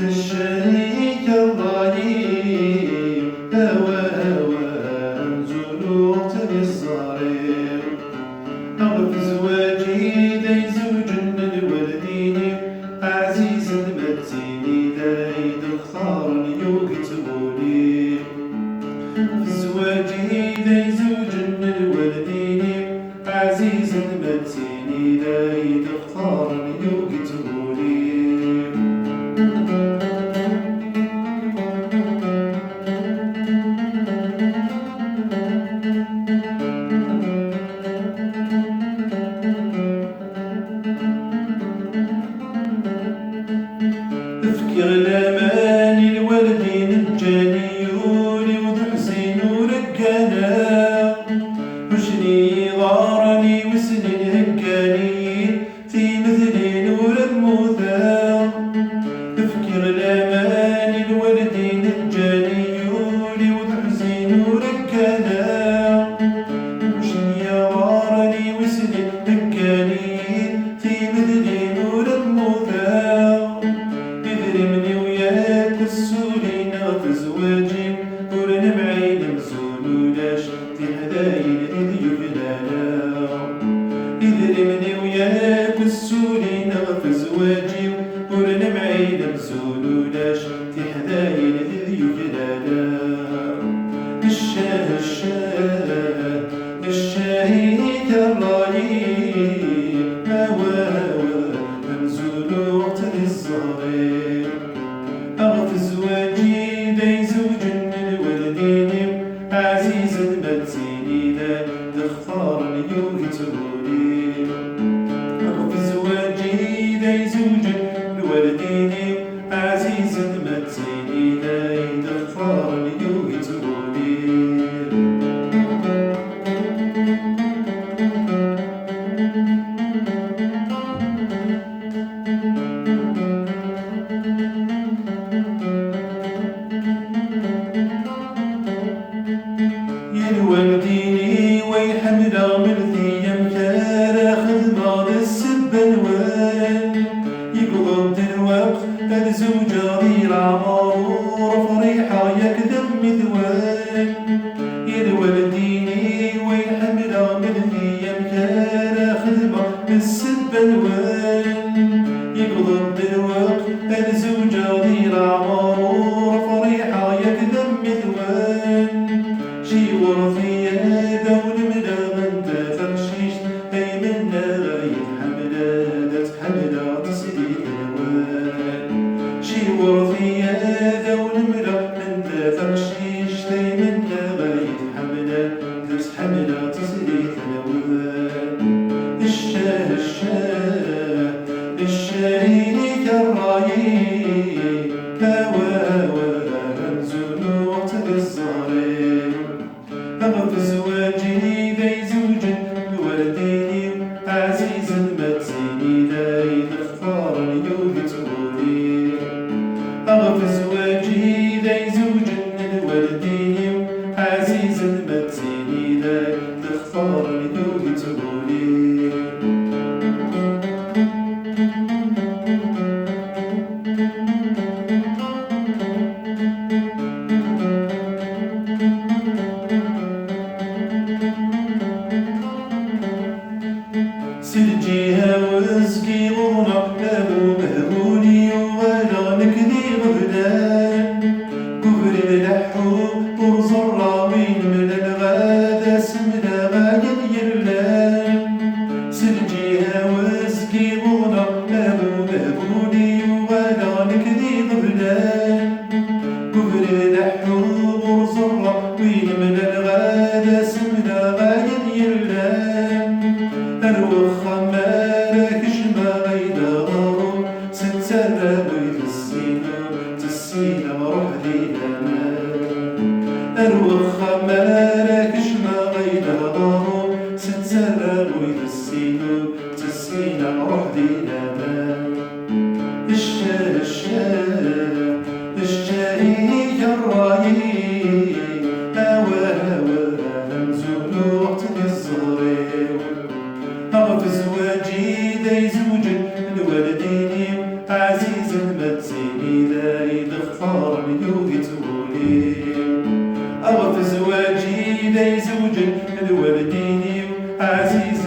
الشريك الضليل هوى انزلوت للصرير أغف زواجي داي زوج الولدين عزيز المتيني داي دختار يكتبولي زواجي داي زوج الولدين عزيز المتيني داي دختار يكتبولي تفكر الأمان الوالدين الجانيون وذو حسين وركانا وشني ضارني وسنين هكانين في مثلين ورموثا تفكر الأمان الوالدين الجانيون وذو حسين وركانا وشني ضارني وسنين هكانين في مثلين ورموثا السولينا في زواجي ورنا معين مزولولاش في حداين إذ يفلانا إذرمني وياك السولينا في زواجي ورنا معين مزولولاش في حداين إذ يفلانا الشاهي الرايي هوا ممزولوت للصغير أغف زواجي داي زوج الولدين عزيز المتيني دا تختار يكتبولي أغف زواجي داي زوج الولدين عزيز المتيني دا تختار يكتبولي الوالديني ويحمل مرثي يمكار خدمة السبنوان يقضب الوقت الزوجة غير عمار فريحة يكذب مثوان الوالديني ويحمل مرثي يمكار خدمة السبنوان يقضب الوقت الزوجة غير عمار فريحة يكذب مثوان شي ورثي دول ملا من تفرشيش أي منا غاية حملة ذات حملة تصديق الوان شي ورثي دول ملا من تفرشيش أي منا غاية حملة ذات حملة تصديق الوان الشاهي كالرايي هوا منزلوت للصغير أغف زواجي داي زوج الولدين عزيز المتيني داي تختار يكتبولي أغف زواجي داي زوج الولدين عزيز المتيني داي تختار يكتبولي سرجيها واسقي غورا لابو مهموني ولا نكذي غفلان كفر ملحو وزرا من الغادة سمنا غايد يرلان سرجيها واسقي غورا لابو مهموني ولا نكذي غفلان كفر ملحو وزرا من الغادة سمنا غايد يرلان أروخ مالك جمع غيدا غارو ستانا بيت السينا روح لينا أروخ مالك جمع غيدا غارو ستانا بيت السينا روح لينا الشاهي الرايي هوا منزلوت للصغير أغف زواجي داي زوج الوالدين عزيز خار اليوغي تولي أغف زواجي داي زوجي الوالديني عزيز